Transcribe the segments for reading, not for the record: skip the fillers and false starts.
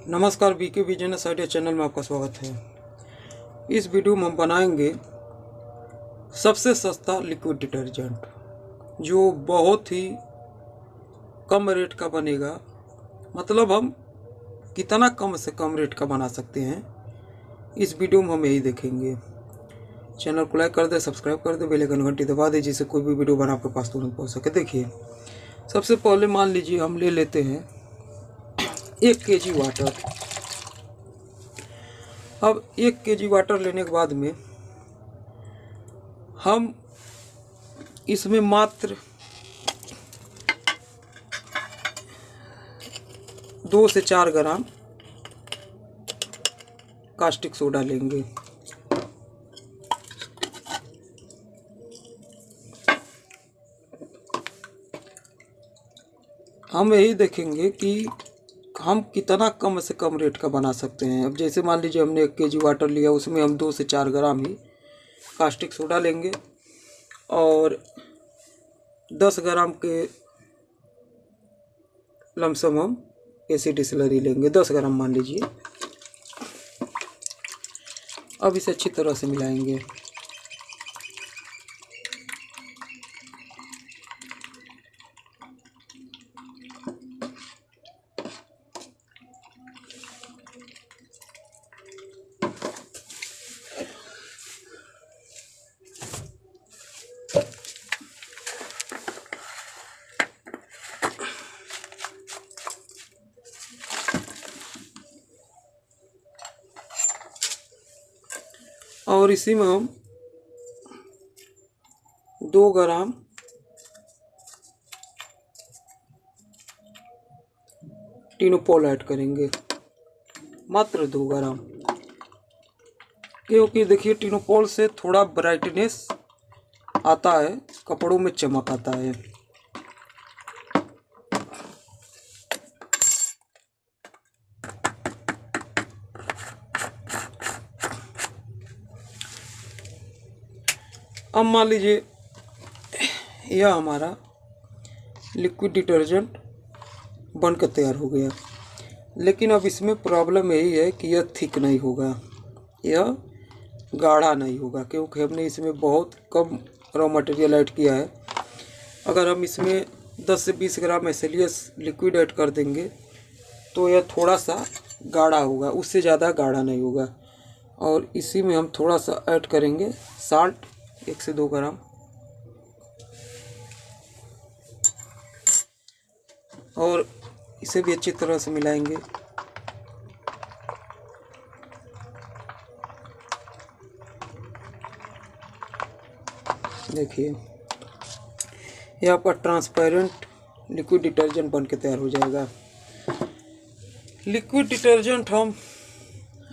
नमस्कार, BK business idea channel में आपका स्वागत है। इस वीडियो में हम बनाएंगे सबसे सस्ता लिक्विड डिटर्जेंट जो बहुत ही कम रेट का बनेगा। मतलब हम कितना कम से कम रेट का बना सकते हैं, इस वीडियो में हम यही देखेंगे। चैनल को लाइक कर दे, सब्सक्राइब कर दे, बेल आइकन घंटी दबा दे जिससे कोई भी वीडियो बना आपके पास तुरंत पहुँच सके। देखिए, सबसे पहले मान लीजिए हम ले लेते हैं 1 kg वाटर। अब 1 kg वाटर लेने के बाद में हम इसमें मात्र 2 से 4 ग्राम कास्टिक सोडा लेंगे। हम यही देखेंगे कि हम कितना कम से कम रेट का बना सकते हैं। अब जैसे मान लीजिए हमने 1 kg वाटर लिया, उसमें हम 2 से 4 ग्राम ही कास्टिक सोडा लेंगे और 10 ग्राम के लमसम हम एसिड स्लरी लेंगे, 10 ग्राम मान लीजिए। अब इसे अच्छी तरह से मिलाएंगे। और इसी में हम 2 ग्राम टिनोपोल ऐड करेंगे, मात्र 2 ग्राम। क्योंकि देखिए टिनोपोल से थोड़ा ब्राइटनेस आता है, कपड़ों में चमक आता है। अब मान लीजिए यह हमारा लिक्विड डिटर्जेंट बनकर तैयार हो गया। लेकिन अब इसमें प्रॉब्लम यही है कि यह थिक नहीं होगा, यह गाढ़ा नहीं होगा, क्योंकि हमने इसमें बहुत कम रॉ मटेरियल ऐड किया है। अगर हम इसमें 10 से 20 ग्राम एसएलएस लिक्विड ऐड कर देंगे तो यह थोड़ा सा गाढ़ा होगा, उससे ज़्यादा गाढ़ा नहीं होगा। और इसी में हम थोड़ा सा ऐड करेंगे साल्ट, 1 से 2 ग्राम। और इसे भी अच्छी तरह से मिलाएंगे। देखिए, यह आपका ट्रांसपेरेंट लिक्विड डिटर्जेंट बन के तैयार हो जाएगा। लिक्विड डिटर्जेंट हम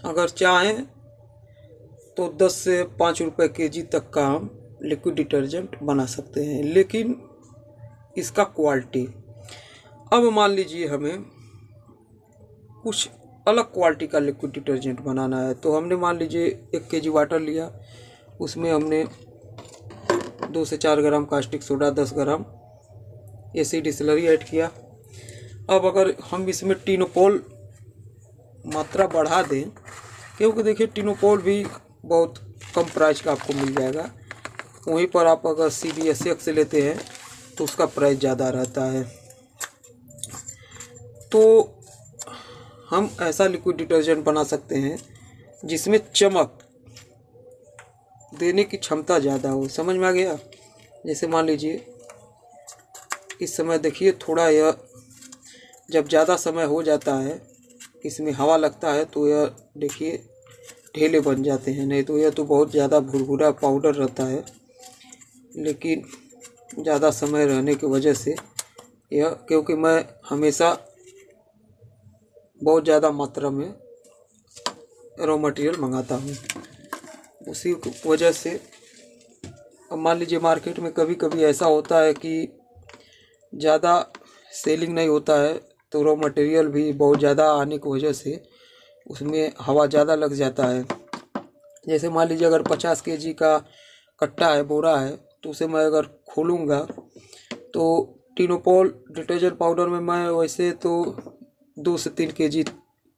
अगर चाहें तो 10 से 5 रुपये kg तक का हम लिक्विड डिटर्जेंट बना सकते हैं, लेकिन इसका क्वालिटी, अब मान लीजिए हमें कुछ अलग क्वालिटी का लिक्विड डिटर्जेंट बनाना है, तो हमने मान लीजिए 1 kg वाटर लिया, उसमें हमने 2 से 4 ग्राम कास्टिक सोडा, 10 ग्राम एसिड स्लरी ऐड किया। अब अगर हम इसमें टिनोपोल मात्रा बढ़ा दें, क्योंकि देखिए टिनोपोल भी बहुत कम प्राइस का आपको मिल जाएगा। वहीं पर आप अगर CBSX से लेते हैं तो उसका प्राइस ज़्यादा रहता है। तो हम ऐसा लिक्विड डिटर्जेंट बना सकते हैं जिसमें चमक देने की क्षमता ज़्यादा हो। समझ में आ गया? जैसे मान लीजिए इस समय देखिए थोड़ा यह जब ज़्यादा समय हो जाता है, इसमें हवा लगता है तो यह देखिए ढेले बन जाते हैं, नहीं तो यह तो बहुत ज़्यादा भुरभुरा पाउडर रहता है। लेकिन ज़्यादा समय रहने की वजह से यह, क्योंकि मैं हमेशा बहुत ज़्यादा मात्रा में रॉ मटेरियल मंगाता हूँ, उसी वजह से। अब मान लीजिए मार्केट में कभी कभी ऐसा होता है कि ज़्यादा सेलिंग नहीं होता है, तो रॉ मटेरियल भी बहुत ज़्यादा आने की वजह से उसमें हवा ज़्यादा लग जाता है। जैसे मान लीजिए अगर 50 kg का कट्टा है, बोरा है, तो उसे मैं अगर खोलूँगा तो टिनोपोल डिटर्जेंट पाउडर में मैं वैसे तो 2 से 3 kg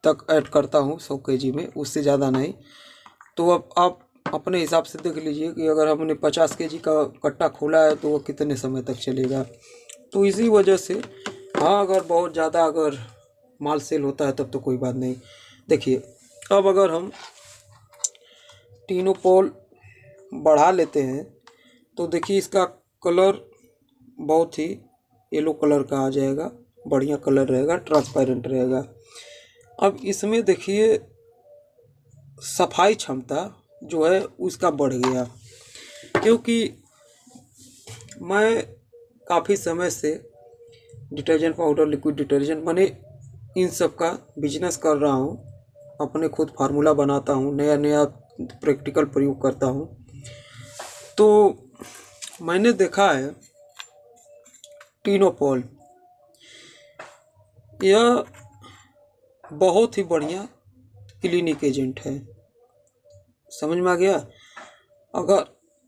तक ऐड करता हूँ 100 kg में, उससे ज़्यादा नहीं। तो अब आप अपने हिसाब से देख लीजिए कि अगर हमने 50 kg का कट्टा खोला है तो वो कितने समय तक चलेगा। तो इसी वजह से हाँ, अगर बहुत ज़्यादा अगर माल सेल होता है तब तो कोई बात नहीं। देखिए अब अगर हम टिनोपोल बढ़ा लेते हैं तो देखिए इसका कलर बहुत ही येलो कलर का आ जाएगा, बढ़िया कलर रहेगा, ट्रांसपेरेंट रहेगा। अब इसमें देखिए सफाई क्षमता जो है उसका बढ़ गया, क्योंकि मैं काफ़ी समय से डिटर्जेंट पाउडर, लिक्विड डिटर्जेंट मैंने इन सब का बिजनेस कर रहा हूँ, अपने खुद फार्मूला बनाता हूँ, नया नया प्रैक्टिकल प्रयोग करता हूँ। तो मैंने देखा है टिनोपोल यह बहुत ही बढ़िया क्लीनिक एजेंट है। समझ में आ गया? अगर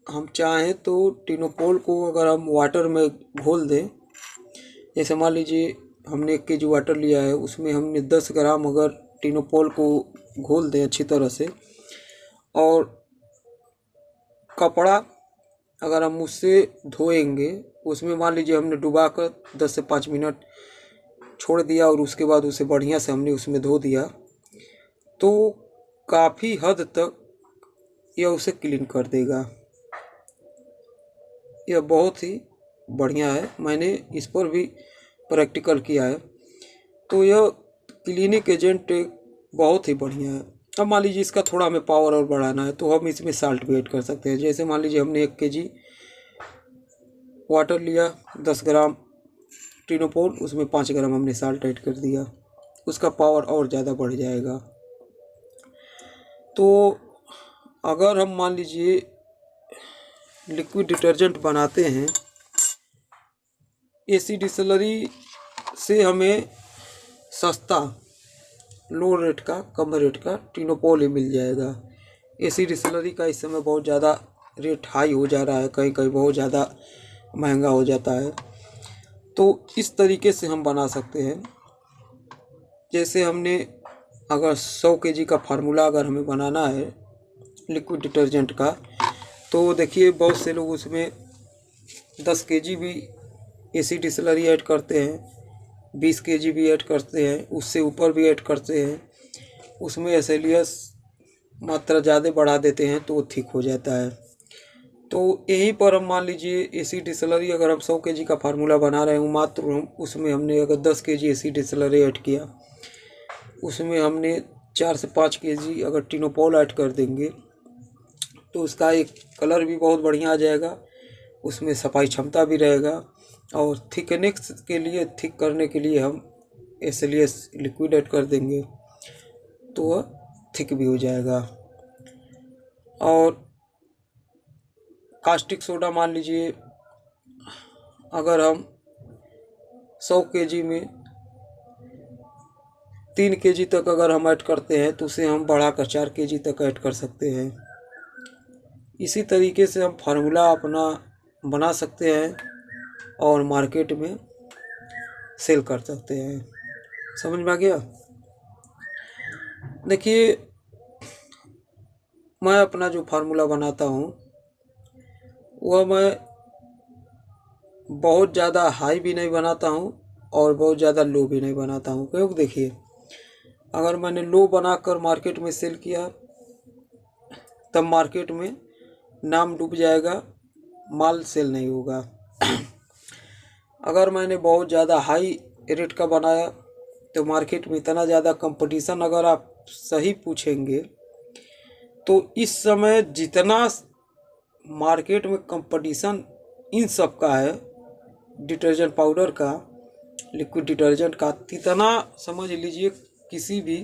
हम चाहें तो टिनोपोल को अगर हम वाटर में घोल दें, जैसे मान लीजिए हमने 1 kg वाटर लिया है, उसमें हमने 10 ग्राम अगर टिनोपोल को घोल दें अच्छी तरह से, और कपड़ा अगर हम उससे धोएंगे, उसमें मान लीजिए हमने डुबा कर 10 से 5 मिनट छोड़ दिया और उसके बाद उसे बढ़िया से हमने उसमें धो दिया, तो काफ़ी हद तक यह उसे क्लीन कर देगा। यह बहुत ही बढ़िया है, मैंने इस पर भी प्रैक्टिकल किया है। तो यह क्लीनिक एजेंट बहुत ही बढ़िया है। अब मान लीजिए इसका थोड़ा हमें पावर और बढ़ाना है तो हम इसमें साल्ट भी ऐड कर सकते हैं। जैसे मान लीजिए हमने 1 kg वाटर लिया, 10 ग्राम टिनोपोल, उसमें 5 ग्राम हमने साल्ट ऐड कर दिया, उसका पावर और ज़्यादा बढ़ जाएगा। तो अगर हम मान लीजिए लिक्विड डिटर्जेंट बनाते हैं, एसी डिस्टिलरी से हमें सस्ता, लो रेट का, कम रेट का टिनोपोल ही मिल जाएगा। एसी डिस्टिलरी का इस समय बहुत ज़्यादा रेट हाई हो जा रहा है, कहीं कहीं बहुत ज़्यादा महंगा हो जाता है। तो इस तरीके से हम बना सकते हैं। जैसे हमने अगर 100 kg का फार्मूला अगर हमें बनाना है लिक्विड डिटर्जेंट का, तो देखिए बहुत से लोग उसमें 10 kg भी एसी डिस्टिलरी ऐड करते हैं, 20 kg भी ऐड करते हैं, उससे ऊपर भी ऐड करते हैं। उसमें एसेलियस मात्रा ज़्यादा बढ़ा देते हैं तो वो ठीक हो जाता है। तो यहीं पर हम मान लीजिए एसी डिस्टिलरी अगर हम 100 kg का फार्मूला बना रहे हैं, मात्र उसमें हमने अगर 10 kg एसी डिस्टिलरी ऐड किया, उसमें हमने 4 से 5 kg अगर टिनोपोल ऐड कर देंगे तो उसका एक कलर भी बहुत बढ़िया आ जाएगा, उसमें सफाई क्षमता भी रहेगा, और थिकनेस के लिए, थिक करने के लिए हम एसेलियस लिक्विड ऐड कर देंगे तो वह थिक भी हो जाएगा। और कास्टिक सोडा मान लीजिए अगर हम 100 kg में 3 kg तक अगर हम ऐड करते हैं तो उसे हम बढ़ाकर 4 kg तक ऐड कर सकते हैं। इसी तरीके से हम फार्मूला अपना बना सकते हैं और मार्केट में सेल कर सकते हैं। समझ में आ गया? देखिए मैं अपना जो फार्मूला बनाता हूँ वह मैं बहुत ज़्यादा हाई भी नहीं बनाता हूँ और बहुत ज़्यादा लो भी नहीं बनाता हूँ, क्योंकि देखिए अगर मैंने लो बनाकर मार्केट में सेल किया तब मार्केट में नाम डूब जाएगा, माल सेल नहीं होगा। अगर मैंने बहुत ज़्यादा हाई रेट का बनाया तो मार्केट में इतना ज़्यादा कंपटीशन, अगर आप सही पूछेंगे तो इस समय जितना मार्केट में कंपटीशन इन सब का है, डिटर्जेंट पाउडर का, लिक्विड डिटर्जेंट का, इतना समझ लीजिए किसी भी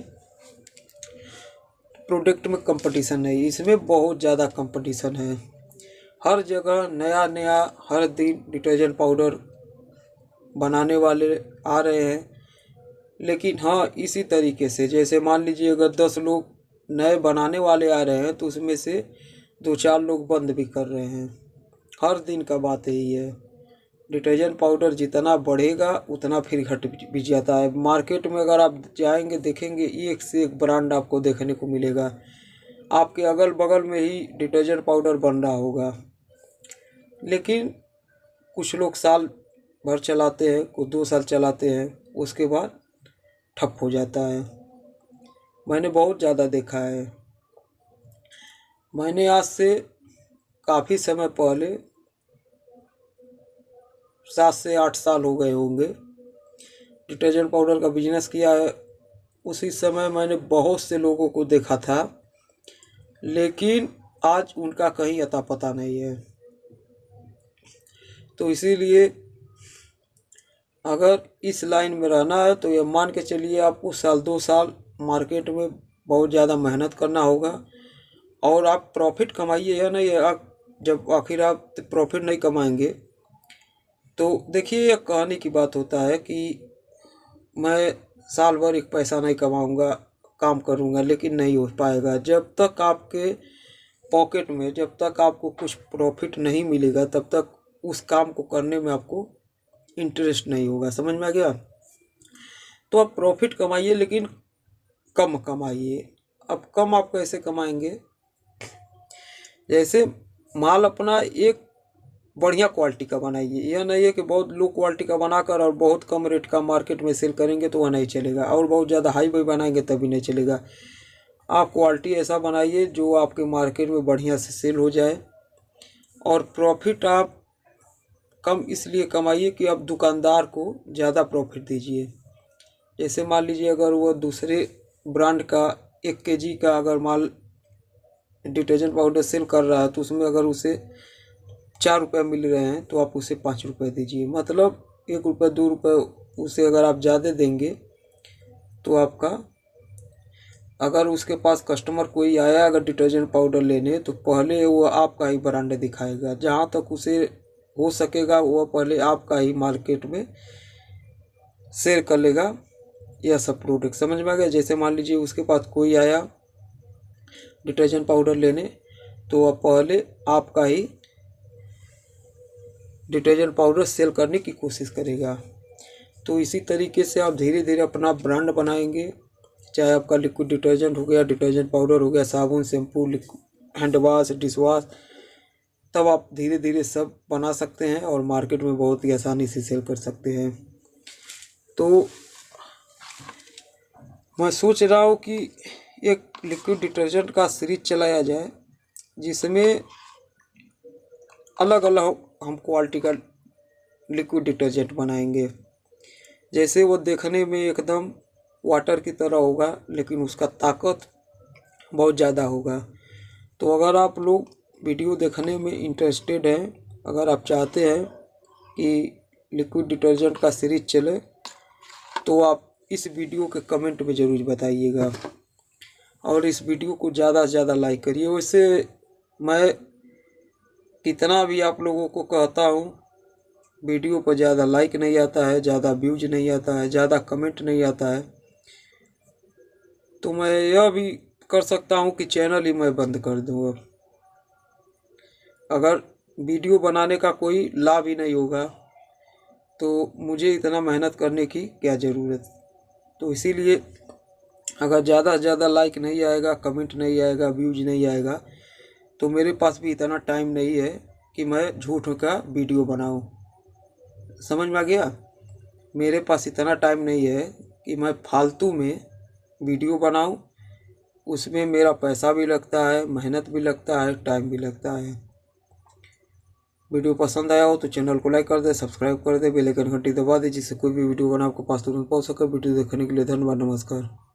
प्रोडक्ट में कंपटीशन नहीं, इसमें बहुत ज़्यादा कंपटीशन है। हर जगह नया नया हर दिन डिटर्जेंट पाउडर बनाने वाले आ रहे हैं। लेकिन हाँ, इसी तरीके से जैसे मान लीजिए अगर 10 लोग नए बनाने वाले आ रहे हैं तो उसमें से 2-4 लोग बंद भी कर रहे हैं। हर दिन का बात यही है। डिटर्जेंट पाउडर जितना बढ़ेगा उतना फिर घट भी जाता है। मार्केट में अगर आप जाएंगे देखेंगे एक से एक ब्रांड आपको देखने को मिलेगा। आपके अगल बगल में ही डिटर्जेंट पाउडर बन रहा होगा, लेकिन कुछ लोग साल भर चलाते हैं, कुछ 2 साल चलाते हैं, उसके बाद ठप हो जाता है। मैंने बहुत ज़्यादा देखा है। मैंने आज से काफ़ी समय पहले 7 से 8 साल हो गए होंगे डिटर्जेंट पाउडर का बिजनेस किया है। उसी समय मैंने बहुत से लोगों को देखा था, लेकिन आज उनका कहीं अता पता नहीं है। तो इसीलिए अगर इस लाइन में रहना है तो ये मान के चलिए आपको साल 2 साल मार्केट में बहुत ज़्यादा मेहनत करना होगा और आप प्रॉफिट कमाइए या नहीं। आप जब आखिर आप प्रॉफिट नहीं कमाएंगे तो देखिए, एक कहानी की बात होता है कि मैं साल भर एक पैसा नहीं कमाऊंगा, काम करूंगा, लेकिन नहीं हो पाएगा। जब तक आपके पॉकेट में, जब तक आपको कुछ प्रॉफिट नहीं मिलेगा, तब तक उस काम को करने में आपको इंटरेस्ट नहीं होगा। समझ में आ गया? तो आप प्रॉफिट कमाइए, लेकिन कम कमाइए। अब कम आप कैसे कमाएंगे? जैसे माल अपना एक बढ़िया क्वालिटी का बनाइए। यह नहीं है कि बहुत लो क्वालिटी का बनाकर और बहुत कम रेट का मार्केट में सेल करेंगे तो वह नहीं चलेगा, और बहुत ज़्यादा हाई फाई बनाएंगे तभी नहीं चलेगा। आप क्वालिटी ऐसा बनाइए जो आपके मार्केट में बढ़िया से सेल हो जाए। और प्रॉफिट आप कम इसलिए कमाइए कि आप दुकानदार को ज़्यादा प्रॉफिट दीजिए। जैसे मान लीजिए अगर वो दूसरे ब्रांड का 1 kg का अगर माल डिटर्जेंट पाउडर सेल कर रहा है तो उसमें अगर उसे 4 रुपये मिल रहे हैं तो आप उसे 5 रुपये दीजिए। मतलब 1 रुपये 2 रुपये उसे अगर आप ज़्यादा देंगे तो आपका, अगर उसके पास कस्टमर कोई आया अगर डिटर्जेंट पाउडर लेने, तो पहले वो आपका ही ब्रांड दिखाएगा। जहाँ तक उसे हो सकेगा वो पहले आपका ही मार्केट में शेयर कर लेगा यह सब प्रोडक्ट। समझ में आ गया? जैसे मान लीजिए उसके पास कोई आया डिटर्जेंट पाउडर लेने, तो वह पहले आपका ही डिटर्जेंट पाउडर सेल करने की कोशिश करेगा। तो इसी तरीके से आप धीरे धीरे अपना ब्रांड बनाएंगे। चाहे आपका लिक्विड डिटर्जेंट हो गया, डिटर्जेंट पाउडर हो गया, साबुन, shampoo, hand wash, dish wash, तब आप धीरे धीरे सब बना सकते हैं और मार्केट में बहुत ही आसानी से सेल कर सकते हैं। तो मैं सोच रहा हूँ कि एक लिक्विड डिटर्जेंट का सीरीज चलाया जाए जिसमें अलग अलग हम क्वालिटी का लिक्विड डिटर्जेंट बनाएंगे। जैसे वो देखने में एकदम वाटर की तरह होगा, लेकिन उसका ताकत बहुत ज़्यादा होगा। तो अगर आप लोग वीडियो देखने में इंटरेस्टेड हैं, अगर आप चाहते हैं कि लिक्विड डिटर्जेंट का सीरीज चले, तो आप इस वीडियो के कमेंट में ज़रूर बताइएगा और इस वीडियो को ज़्यादा से ज़्यादा लाइक करिए। वैसे मैं कितना भी आप लोगों को कहता हूँ, वीडियो पर ज़्यादा लाइक नहीं आता है, ज़्यादा व्यूज नहीं आता है, ज़्यादा कमेंट नहीं आता है, तो मैं यह भी कर सकता हूँ कि चैनल ही मैं बंद कर दूँ। अगर वीडियो बनाने का कोई लाभ ही नहीं होगा तो मुझे इतना मेहनत करने की क्या ज़रूरत। तो इसीलिए अगर ज़्यादा से ज़्यादा लाइक नहीं आएगा, कमेंट नहीं आएगा, व्यूज नहीं आएगा, तो मेरे पास भी इतना टाइम नहीं है कि मैं झूठ का वीडियो बनाऊं। समझ में आ गया? मेरे पास इतना टाइम नहीं है कि मैं फालतू में वीडियो बनाऊं। उसमें मेरा पैसा भी लगता है, मेहनत भी लगता है, टाइम भी लगता है। वीडियो पसंद आया हो तो चैनल को लाइक कर दे, सब्सक्राइब कर दे, बेल आइकन घंटी दबा दे, जिससे कोई भी वीडियो बना आपको पास तुरंत पहुंच सके। वीडियो देखने के लिए धन्यवाद, नमस्कार।